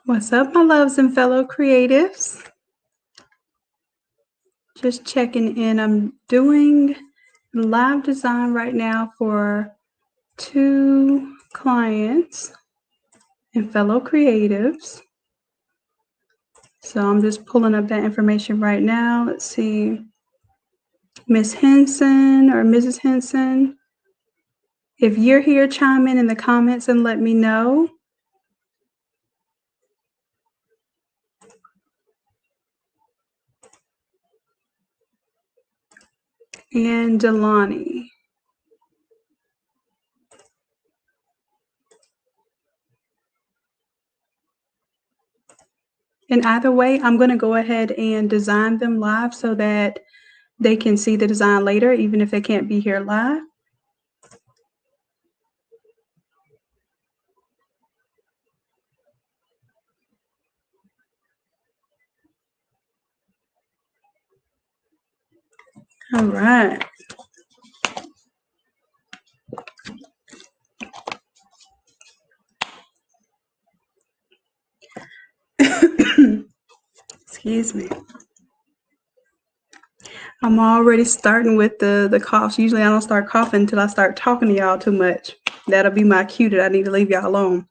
What's up, my loves and fellow creatives? Just checking in. I'm doing live design right now for 2 clients and fellow creatives. So I'm just pulling up that information right now. Let's see. Miss Henson or Mrs. Henson, if you're here, chime in the comments and let me know. And Delani. And either way, I'm going to go ahead and design them live so that they can see the design later, even if they can't be here live. All right. Excuse me. I'm already starting with the coughs. Usually I don't start coughing until I start talking to y'all too much. That'll be my cue that I need to leave y'all alone.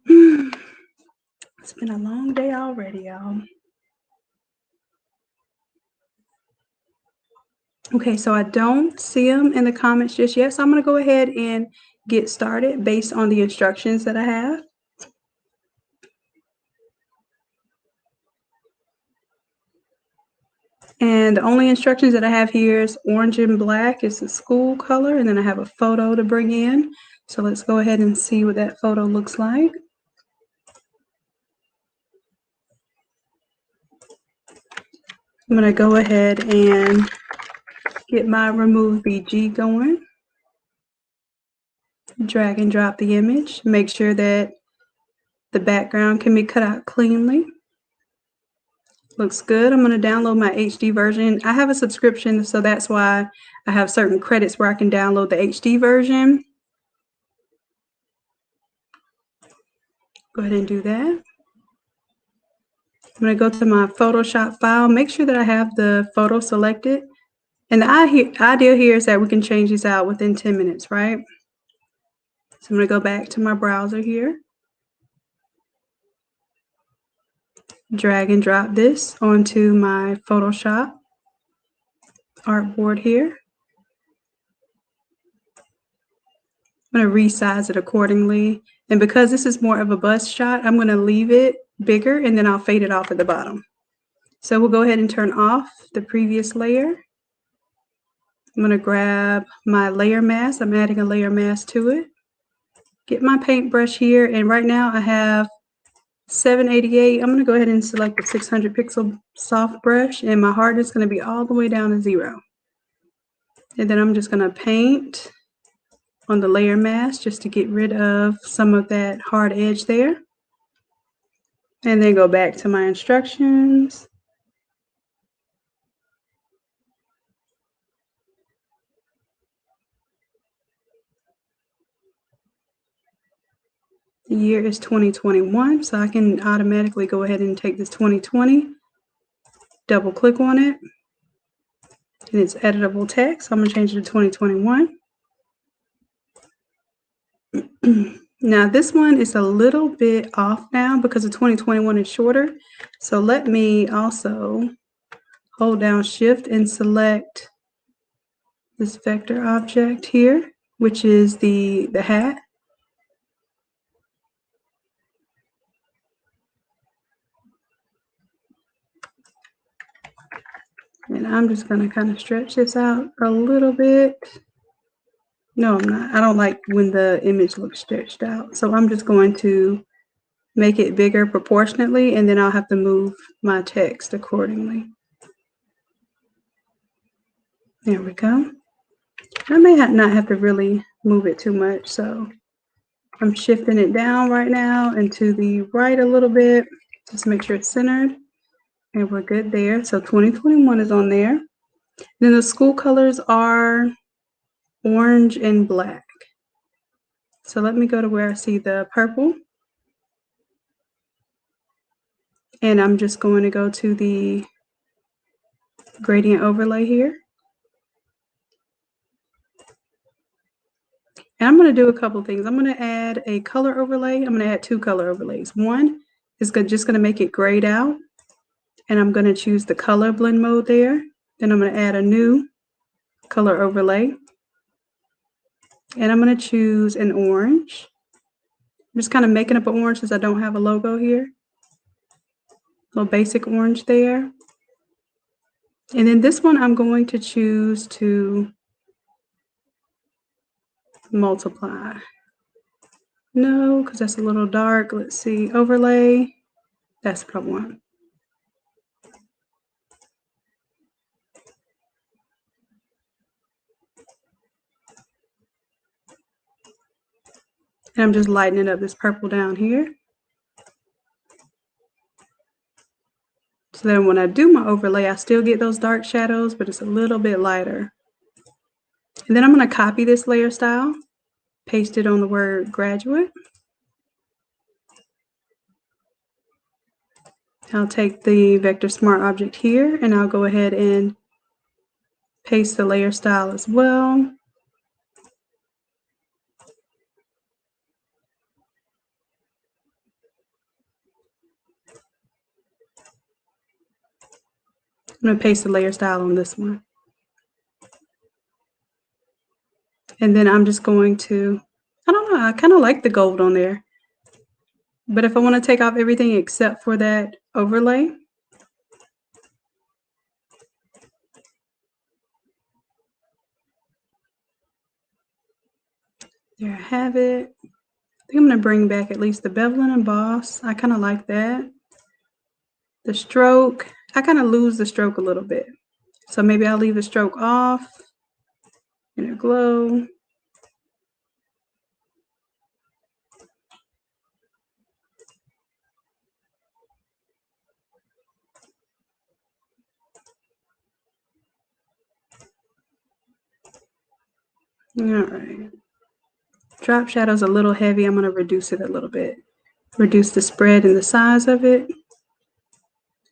It's been a long day already, y'all. Okay, so I don't see them in the comments just yet. So I'm going to go ahead and get started based on the instructions that I have. And the only instructions that I have here is orange and black. It's the school color, and then I have a photo to bring in. So let's go ahead and see what that photo looks like. I'm going to go ahead and get my remove BG going. Drag and drop the image. Make sure that the background can be cut out cleanly. Looks good. I'm going to download my HD version. I have a subscription, so that's why I have certain credits where I can download the HD version. Go ahead and do that. I'm going to go to my Photoshop file. Make sure that I have the photo selected. And the idea here is that we can change these out within 10 minutes, right? So I'm going to go back to my browser here. Drag and drop this onto my Photoshop artboard here. I'm going to resize it accordingly. And because this is more of a bust shot, I'm going to leave it bigger and then I'll fade it off at the bottom. So we'll go ahead and turn off the previous layer. I'm going to grab my layer mask. I'm adding a layer mask to it. Get my paintbrush here. And right now I have 788. I'm going to go ahead and select the 600 pixel soft brush. And my hardness is going to be all the way down to 0. And then I'm just going to paint on the layer mask just to get rid of some of that hard edge there. And then go back to my instructions. The year is 2021, so I can automatically go ahead and take this 2020, double click on it, and it's editable text. So I'm going to change it to 2021. Now this one is a little bit off now because the 2021 is shorter. So let me also hold down Shift and select this vector object here, which is the hat. And I'm just going to kind of stretch this out a little bit. No, I'm not. I don't like when the image looks stretched out. So I'm just going to make it bigger proportionately, and then I'll have to move my text accordingly. There we go. I may not have to really move it too much. So I'm shifting it down right now and to the right a little bit. Just make sure it's centered. And we're good there. So 2021 is on there. Then the school colors are orange and black. So let me go to where I see the purple. And I'm just going to go to the gradient overlay here. And I'm going to do a couple things. I'm going to add a color overlay. I'm going to add 2 color overlays. One is just going to make it grayed out. And I'm going to choose the color blend mode there. Then I'm going to add a new color overlay. And I'm going to choose an orange. I'm just kind of making up an orange since I don't have a logo here. A little basic orange there. And then this one I'm going to choose to multiply. No, because that's a little dark. Let's see, overlay. That's what I want. And I'm just lightening up this purple down here. So then when I do my overlay, I still get those dark shadows, but it's a little bit lighter. And then I'm going to copy this layer style, paste it on the word graduate. I'll take the Vector Smart object here, and I'll go ahead and paste the layer style as well. I'm going to paste the layer style on this one. And then I'm just going to, I don't know, I kind of like the gold on there. But if I want to take off everything except for that overlay, there I have it. I think I'm going to bring back at least the bevel and emboss. I kind of like that. The stroke, I kind of lose the stroke a little bit. So maybe I'll leave the stroke off. Inner glow. All right. Drop shadow's a little heavy. I'm going to reduce it a little bit. Reduce the spread and the size of it.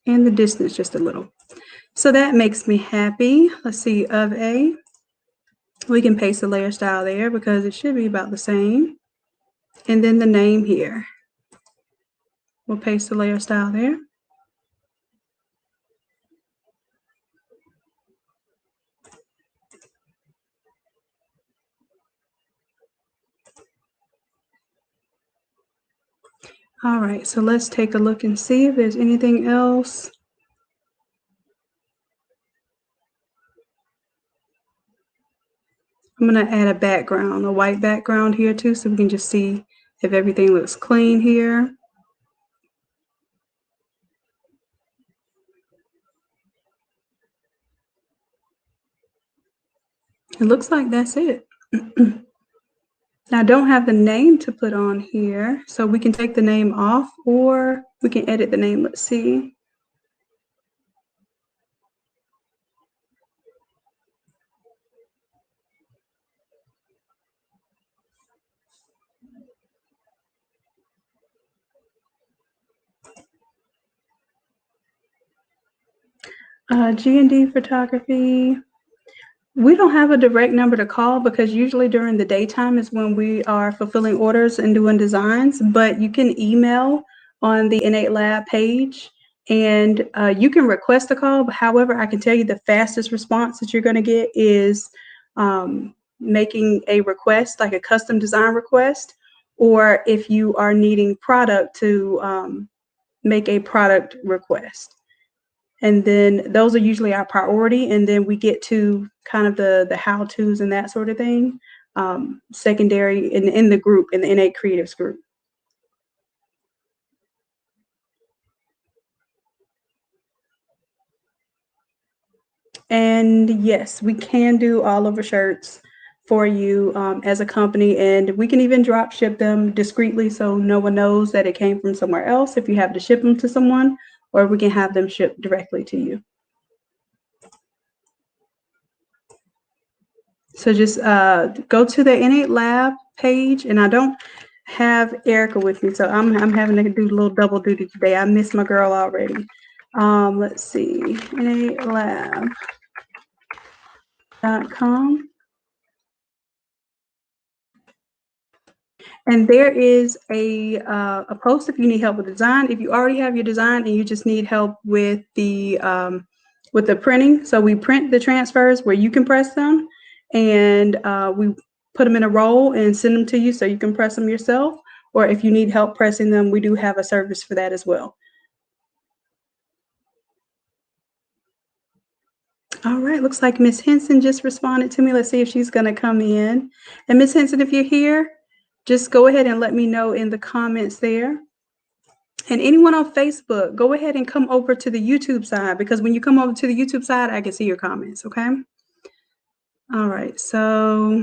And the distance just a little. So that makes me happy. Let's see, of A. We can paste the layer style there because it should be about the same. And then the name here. We'll paste the layer style there. All right, so let's take a look and see if there's anything else. I'm going to add a background, a white background here too, so we can just see if everything looks clean here. It looks like that's it. Now, I don't have the name to put on here, so we can take the name off or we can edit the name. Let's see. G&D photography. We don't have a direct number to call because usually during the daytime is when we are fulfilling orders and doing designs, but you can email on the Innate Lab page and you can request a call. However, I can tell you the fastest response that you're going to get is making a request, like a custom design request, or if you are needing product to make a product request. And then those are usually our priority. And then we get to kind of the how-tos and that sort of thing, secondary in the group, in the Innate Creatives group. And yes, we can do all over shirts for you as a company. And we can even drop ship them discreetly so no one knows that it came from somewhere else if you have to ship them to someone, or we can have them shipped directly to you. So just go to the Innate Lab page, and I don't have Erica with me, so I'm having to do a little double duty today. I missed my girl already. Let's see, innatelab.com. And there is a post if you need help with design. If you already have your design and you just need help with the printing, so we print the transfers where you can press them, and we put them in a roll and send them to you so you can press them yourself. Or if you need help pressing them, we do have a service for that as well. All right, looks like Miss Henson just responded to me. Let's see if she's going to come in. And Miss Henson, if you're here, just go ahead and let me know in the comments there. And anyone on Facebook, go ahead and come over to the YouTube side, because when you come over to the YouTube side, I can see your comments, okay? All right, so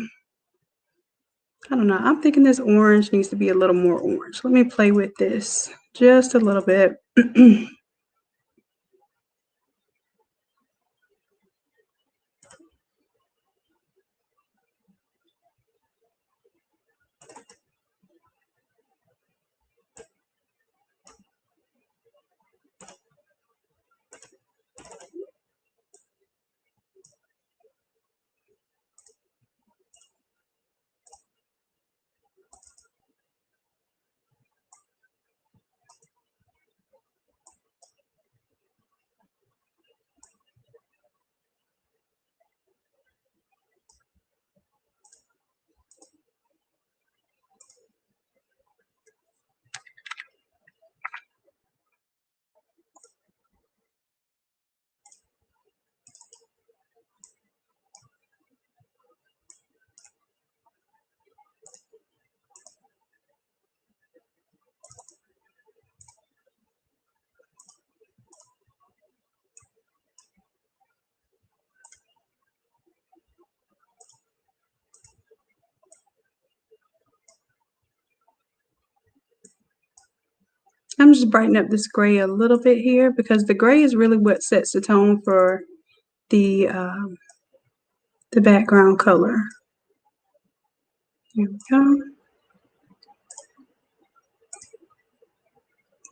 I don't know. I'm thinking this orange needs to be a little more orange. Let me play with this just a little bit. I'm just brightening up this gray a little bit here, because the gray is really what sets the tone for the background color. Here we go.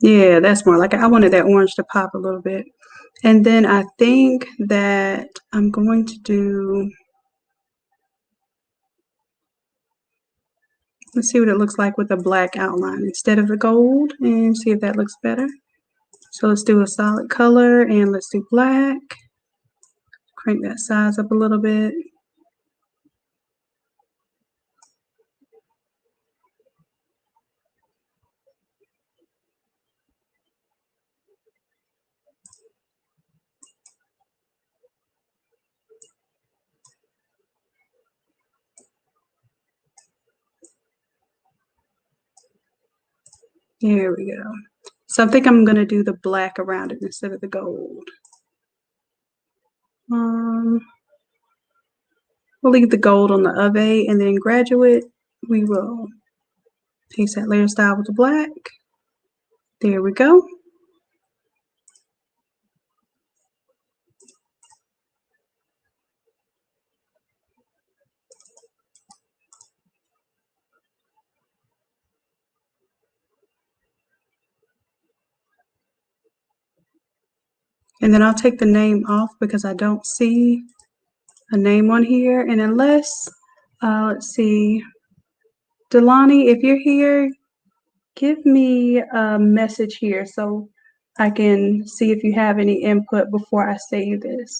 Yeah, that's more like it. I wanted that orange to pop a little bit. And then I think that I'm going to do, let's see what it looks like with a black outline instead of the gold, and see if that looks better. So let's do a solid color, and let's do black. Crank that size up a little bit. There we go. So I think I'm going to do the black around it instead of the gold. We'll leave the gold on the Ave, and then graduate, we will paste that layer style with the black. There we go. And then I'll take the name off because I don't see a name on here. And unless, let's see, Delani, if you're here, give me a message here so I can see if you have any input before I save this.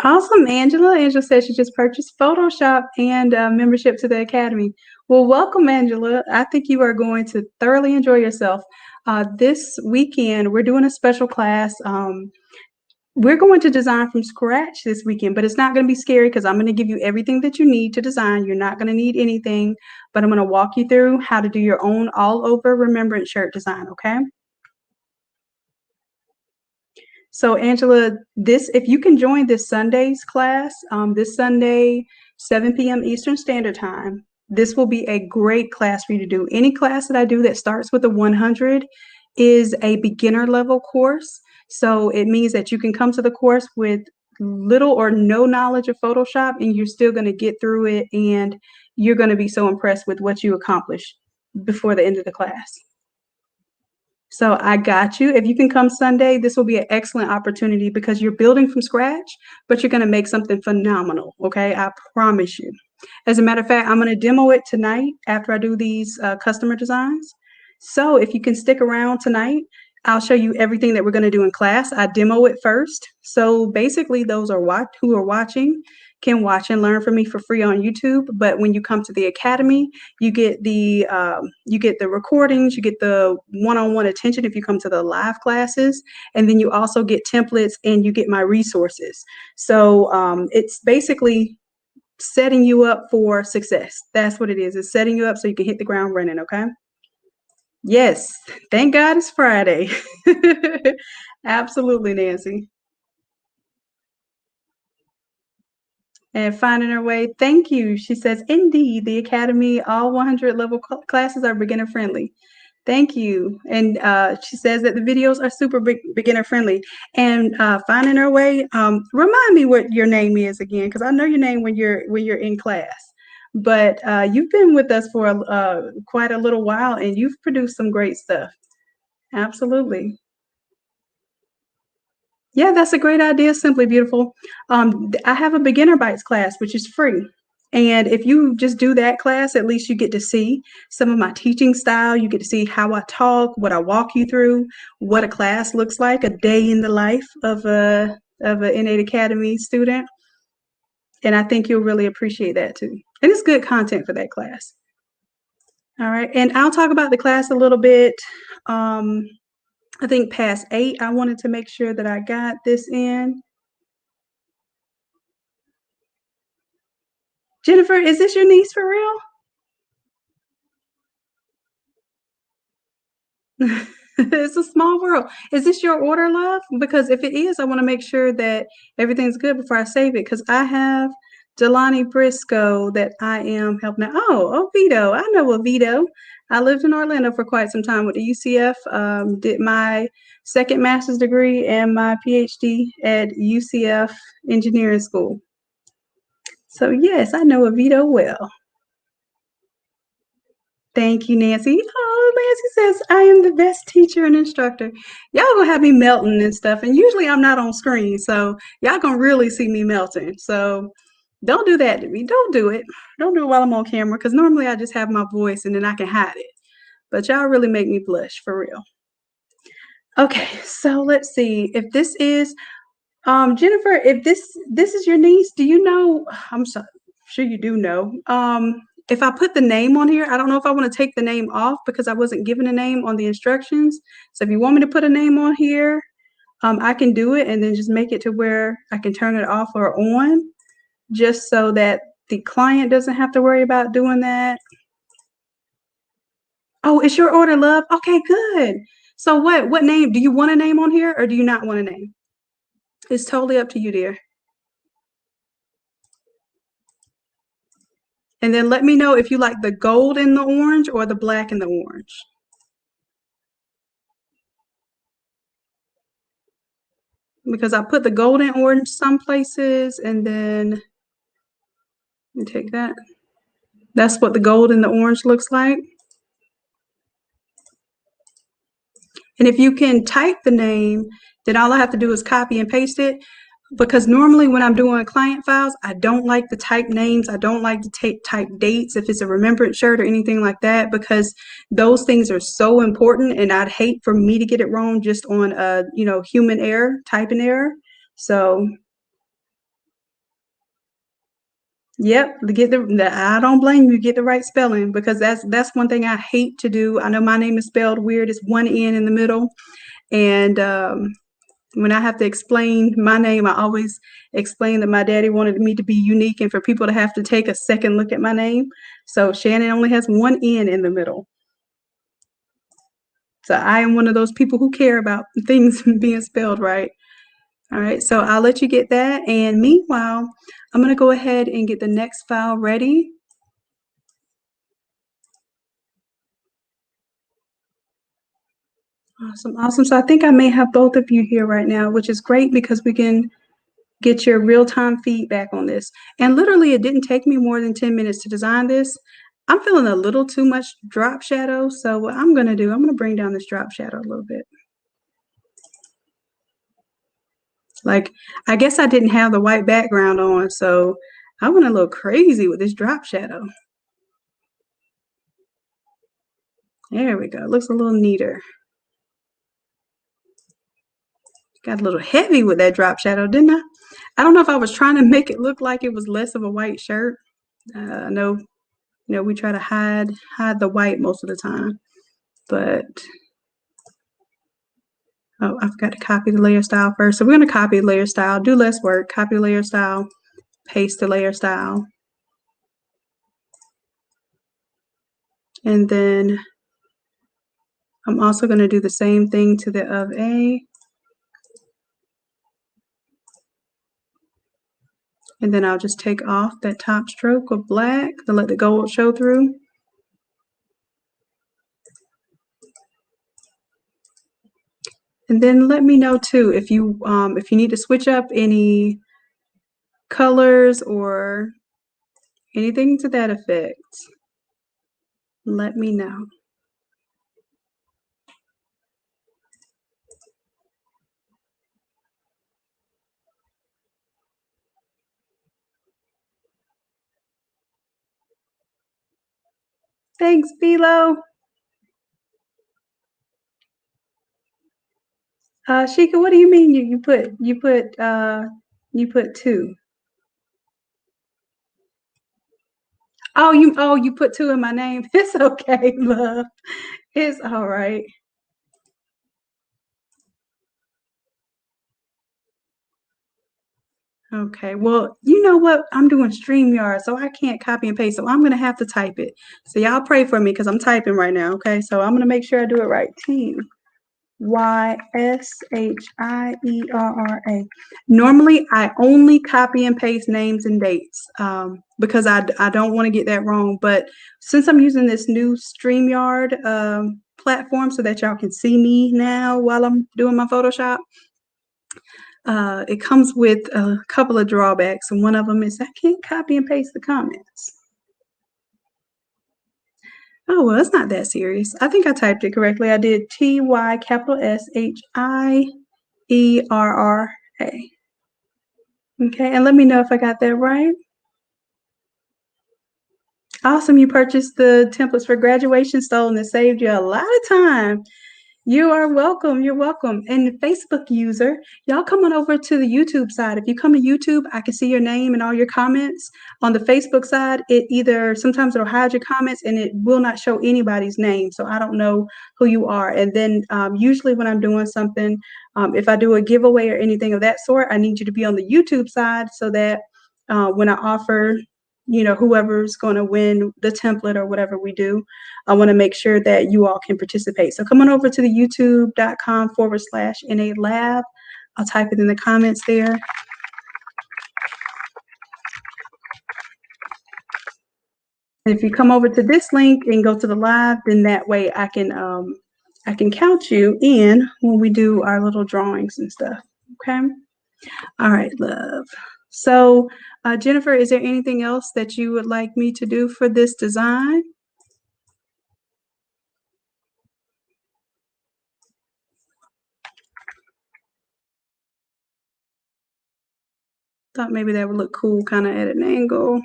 Awesome, Angela. Angela says she just purchased Photoshop and membership to the Academy. Well, welcome, Angela. I think you are going to thoroughly enjoy yourself. This weekend, we're doing a special class. We're going to design from scratch this weekend, but it's not going to be scary because I'm going to give you everything that you need to design. You're not going to need anything, but I'm going to walk you through how to do your own all over Remembrance shirt design, okay? So Angela, if you can join this Sunday's class, this Sunday, 7 p.m. Eastern Standard Time, this will be a great class for you to do. Any class that I do that starts with a 100 is a beginner level course. So it means that you can come to the course with little or no knowledge of Photoshop, and you're still gonna get through it, and you're gonna be so impressed with what you accomplish before the end of the class. So I got you. If you can come Sunday, this will be an excellent opportunity because you're building from scratch, but you're gonna make something phenomenal, okay? I promise you. As a matter of fact, I'm gonna demo it tonight after I do these customer designs. So if you can stick around tonight, I'll show you everything that we're gonna do in class. I demo it first. So basically those are who are watching can watch and learn from me for free on YouTube. But when you come to the academy, you get the recordings, you get the one-on-one attention if you come to the live classes, and then you also get templates and you get my resources. So it's basically setting you up for success. That's what it is. It's setting you up so you can hit the ground running, okay? Yes. Thank God it's Friday. Absolutely, Nancy. And finding her way. Thank you. She says, indeed, the Academy, all 100 level classes are beginner friendly. Thank you. And she says that the videos are super beginner friendly. And finding her way, remind me what your name is again, because I know your name when you're in class. But you've been with us for quite a little while, and you've produced some great stuff. Absolutely. Yeah, that's a great idea, Simply Beautiful. I have a beginner bites class, which is free. And if you just do that class, at least you get to see some of my teaching style. You get to see how I talk, what I walk you through, what a class looks like, a day in the life of an Innate Academy student. And I think you'll really appreciate that too. And it's good content for that class. All right. And I'll talk about the class a little bit. I think past 8, I wanted to make sure that I got this in. Jennifer, is this your niece for real? It's a small world. Is this your order, love? Because if it is, I want to make sure that everything's good before I save it. Because I have Jelani Briscoe that I am helping out. Oh, Vito. I know a Vito. I lived in Orlando for quite some time with the UCF. Did my second master's degree and my PhD at UCF Engineering School. So yes, I know a Vito well. Thank you, Nancy. Oh, Nancy says, I am the best teacher and instructor. Y'all gonna have me melting and stuff. And usually I'm not on screen, so y'all gonna really see me melting. So don't do that to me. Don't do it. Don't do it while I'm on camera, because normally I just have my voice and then I can hide it. But y'all really make me blush, for real. Okay, so let's see. If this is Jennifer, if this is your niece, do you know? I'm so sure you do know. If I put the name on here, I don't know if I want to take the name off because I wasn't given a name on the instructions. So if you want me to put a name on here, I can do it and then just make it to where I can turn it off or on, just so that the client doesn't have to worry about doing that. Oh, it's your order, love. Okay, good. So what name? Do you want a name on here or do you not want a name? It's totally up to you, dear. And then let me know if you like the gold in the orange or the black in the orange. Because I put the gold and orange some places, and then let me take that. That's what the gold and the orange looks like. And if you can type the name, then all I have to do is copy and paste it. Because normally when I'm doing client files, I don't like to type names. I don't like to type dates if it's a remembrance shirt or anything like that, because those things are so important, and I'd hate for me to get it wrong just on a human error, typing error. So yep, I don't blame you. Get the right spelling, because that's one thing I hate to do. I know my name is spelled weird. It's one N in the middle, and when I have to explain my name, I always explain that my daddy wanted me to be unique and for people to have to take a second look at my name. So Shannon only has one N in the middle. So I am one of those people who care about things being spelled right. All right, so I'll let you get that. And meanwhile, I'm going to go ahead and get the next file ready. Awesome, awesome. So I think I may have both of you here right now, which is great because we can get your real-time feedback on this. And literally, it didn't take me more than 10 minutes to design this. I'm feeling a little too much drop shadow, so what I'm gonna do, I'm gonna bring down this drop shadow a little bit. Like, I guess I didn't have the white background on, so I went a little crazy with this drop shadow. There we go. It looks a little neater. Got a little heavy with that drop shadow, didn't I? I don't know if I was trying to make it look like it was less of a white shirt. No, we try to hide the white most of the time, but oh, I forgot to copy the layer style first. So we're going to copy the layer style, do less work, copy the layer style, paste the layer style. And then I'm also going to do the same thing to the of A. And then I'll just take off that top stroke of black to let the gold show through. And then let me know too if you need to switch up any colors or anything to that effect. Let me know. Thanks, Philo. Sheikah, what do you mean you put two? Oh, you put two in my name. It's okay, love. It's all right. Okay, well, you know what? I'm doing StreamYard, so I can't copy and paste, so I'm gonna have to type it. So y'all pray for me because I'm typing right now, okay? So I'm gonna make sure I do it right. Tyshierra. Normally, I only copy and paste names and dates because I don't want to get that wrong. But since I'm using this new StreamYard platform so that y'all can see me now while I'm doing my Photoshop, it comes with a couple of drawbacks. And one of them is I can't copy and paste the comments. Oh, well, it's not that serious. I think I typed it correctly. I did Tyshierra. Okay, and let me know if I got that right. Awesome, you purchased the templates for graduation stole and it saved you a lot of time. You are welcome. You're welcome. And Facebook user, y'all come on over to the YouTube side. If you come to YouTube, I can see your name and all your comments. On the Facebook side, sometimes it'll hide your comments and it will not show anybody's name. So I don't know who you are. And then usually when I'm doing something, if I do a giveaway or anything of that sort, I need you to be on the YouTube side so that when I offer, whoever's going to win the template or whatever we do, I want to make sure that you all can participate. So come on over to the youtube.com/NA Lab. I'll type it in the comments there. If you come over to this link and go to the live, then that way I can count you in when we do our little drawings and stuff. Okay. All right, love. So Jennifer, is there anything else that you would like me to do for this design? Thought maybe that would look cool kind of at an angle.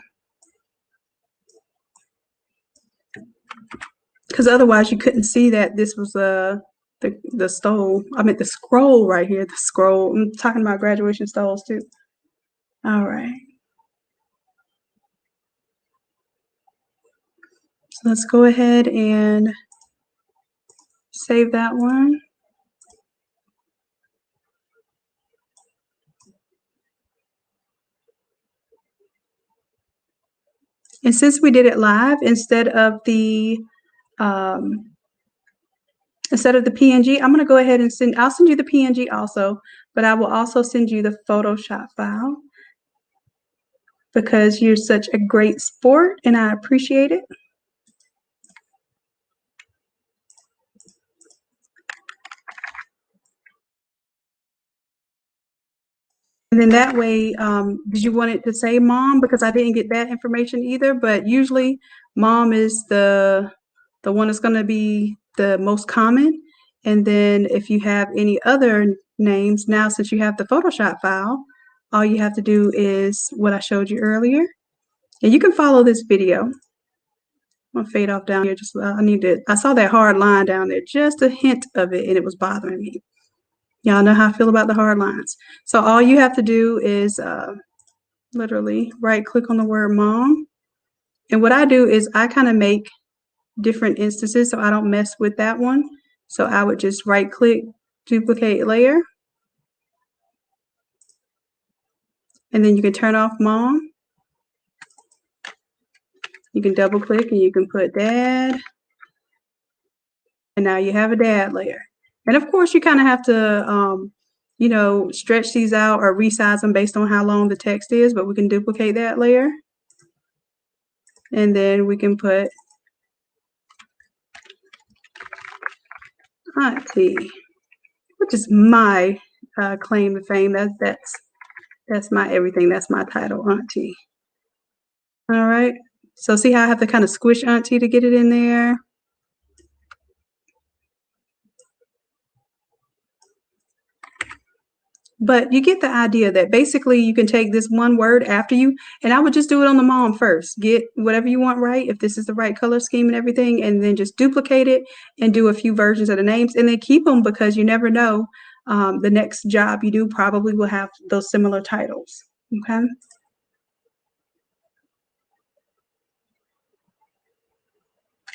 Because otherwise you couldn't see that this was the stole. I meant the scroll right here. The scroll. I'm talking about graduation stoles too. All right. So let's go ahead and save that one. And since we did it live, instead of the PNG, I'm going to go ahead and I'll send you the PNG also, but I will also send you the Photoshop file because you're such a great sport and I appreciate it. And then that way, did you want it to say mom? Because I didn't get that information either, but usually mom is the one that's going to be the most common. And then if you have any other names, now since you have the Photoshop file, all you have to do is what I showed you earlier. And you can follow this video. I'm gonna fade off down here. Just I saw that hard line down there, just a hint of it, and it was bothering me. Y'all know how I feel about the hard lines. So all you have to do is literally right click on the word mom. And what I do is I kind of make different instances so I don't mess with that one. So I would just right click, duplicate layer. And then you can turn off mom. You can double click and you can put dad. And now you have a dad layer. And of course you kind of have to, stretch these out or resize them based on how long the text is, but we can duplicate that layer. And then we can put auntie, which is my claim to fame. That's my everything. That's my title, auntie. All right. So see how I have to kind of squish auntie to get it in there? But you get the idea that basically you can take this one word after you, and I would just do it on the mom first. Get whatever you want right, if this is the right color scheme and everything, and then just duplicate it and do a few versions of the names, and then keep them because you never know. The next job you do probably will have those similar titles. Okay.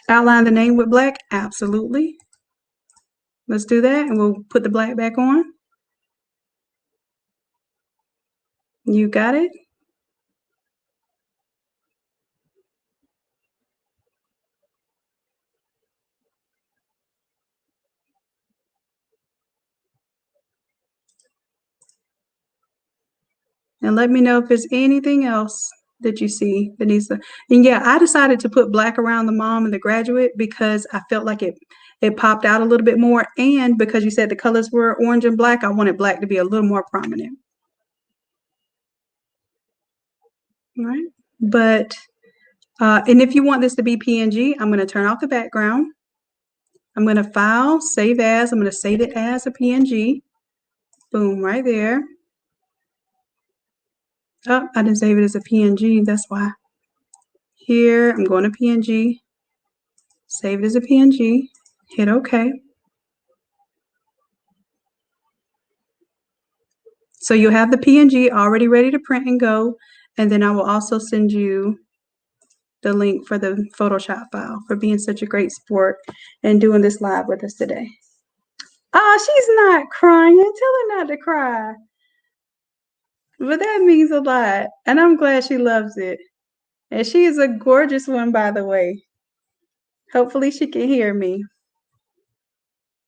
Outline the name with black? Absolutely. Let's do that, and we'll put the black back on. You got it? And let me know if there's anything else that you see that needs to. And yeah, I decided to put black around the mom and the graduate because I felt like it popped out a little bit more. And because you said the colors were orange and black, I wanted black to be a little more prominent. All right. But, and if you want this to be PNG, I'm going to turn off the background. I'm going to file, save as. I'm going to save it as a PNG. Boom, right there. Oh, I didn't save it as a PNG. That's why. Here, I'm going to PNG. Save it as a PNG. Hit OK. So you'll have the PNG already ready to print and go. And then I will also send you the link for the Photoshop file for being such a great sport and doing this live with us today. Oh, she's not crying. Tell her not to cry. But that means a lot. And I'm glad she loves it. And she is a gorgeous one, by the way. Hopefully she can hear me.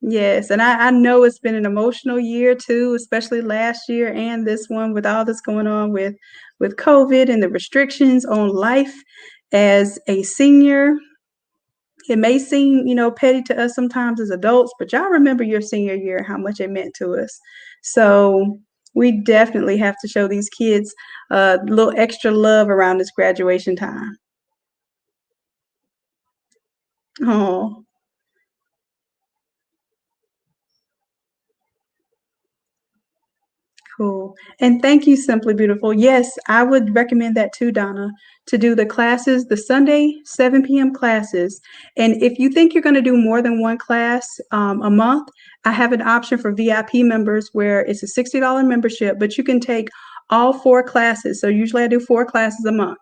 Yes, and I know it's been an emotional year too, especially last year and this one with all this going on with COVID and the restrictions on life as a senior. It may seem, petty to us sometimes as adults, but y'all remember your senior year, how much it meant to us. So we definitely have to show these kids a little extra love around this graduation time. Oh. Cool. And thank you, Simply Beautiful. Yes, I would recommend that too, Donna, to do the classes, the Sunday 7 p.m. classes. And if you think you're going to do more than one class a month, I have an option for VIP members where it's a $60 membership, but you can take all 4 classes. So usually I do 4 classes a month.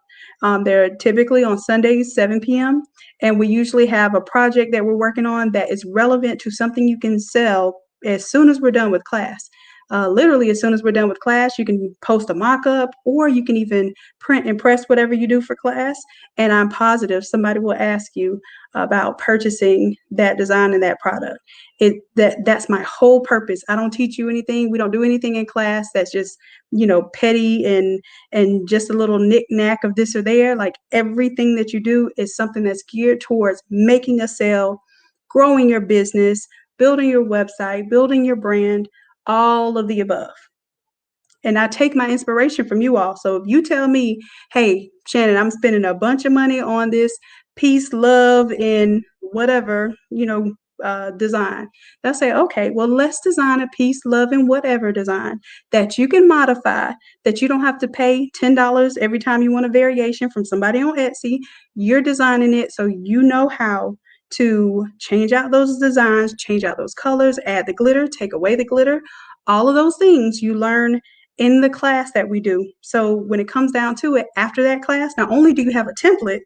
They're typically on Sundays, 7 p.m. And we usually have a project that we're working on that is relevant to something you can sell as soon as we're done with class. Literally, as soon as we're done with class, you can post a mock-up or you can even print and press whatever you do for class. And I'm positive somebody will ask you about purchasing that design and that product. That's my whole purpose. I don't teach you anything. We don't do anything in class that's just, petty and just a little knick-knack of this or there. Like everything that you do is something that's geared towards making a sale, growing your business, building your website, building your brand, all of the above. And I take my inspiration from you all. So if you tell me, hey, Shannon, I'm spending a bunch of money on this peace, love, and whatever, design. They'll say, okay, well, let's design a peace, love, and whatever design that you can modify, that you don't have to pay $10 every time you want a variation from somebody on Etsy. You're designing it so you know how to change out those designs, change out those colors, add the glitter, take away the glitter. All of those things you learn in the class that we do. So when it comes down to it, after that class, not only do you have a template,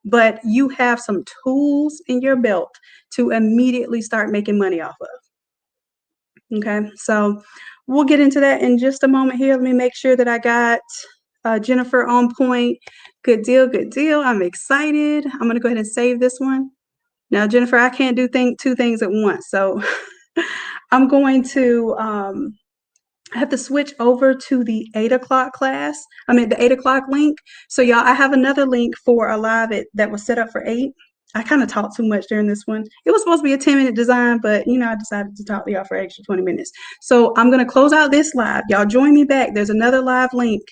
but you have some tools in your belt to immediately start making money off of. Okay, so we'll get into that in just a moment here. Let me make sure that I got Jennifer on point. Good deal, good deal. I'm excited. I'm going to go ahead and save this one. Now, Jennifer, I can't do two things at once. So I'm going to I have to switch over to the 8 o'clock class. The 8 o'clock link. So y'all, I have another link for a live that was set up for 8. I kind of talked too much during this one. It was supposed to be a 10-minute design, but I decided to talk to y'all for extra 20 minutes. So I'm going to close out this live. Y'all join me back. There's another live link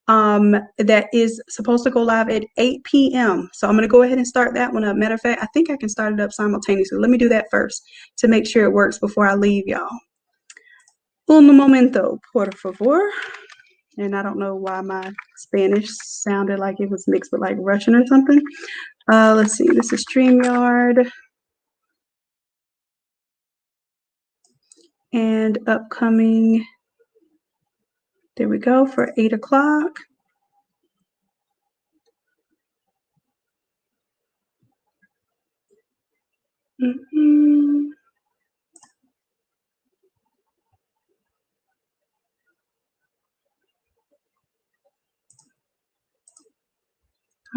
that is supposed to go live at 8 p.m. So I'm going to go ahead and start that one up. Matter of fact, I think I can start it up simultaneously. Let me do that first to make sure it works before I leave y'all. Un momento, por favor. And I don't know why my Spanish sounded like it was mixed with like Russian or something. Let's see, this is StreamYard. And upcoming, there we go, for 8 o'clock.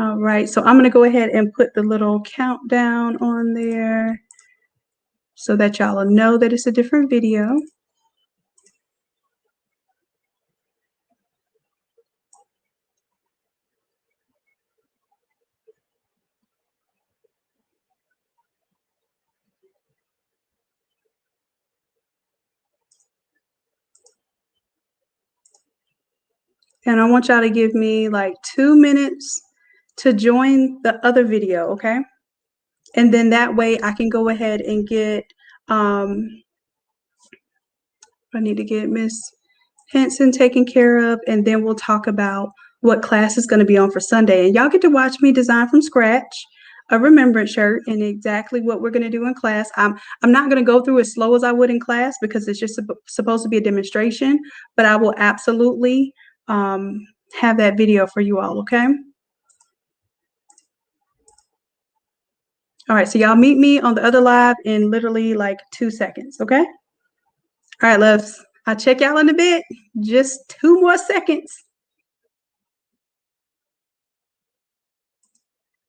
All right, so I'm going to go ahead and put the little countdown on there so that y'all will know that it's a different video. And I want y'all to give me like 2 minutes to join the other video, okay? And then that way I can go ahead and get, I need to get Miss Henson taken care of, and then we'll talk about what class is going to be on for Sunday. And y'all get to watch me design from scratch a Remembrance shirt and exactly what we're going to do in class. I'm not going to go through as slow as I would in class because it's just supposed to be a demonstration, but I will absolutely have that video for you all, okay? All right, so y'all meet me on the other live in literally like 2 seconds, okay? All right, loves. I'll check y'all in a bit. Just 2 more seconds.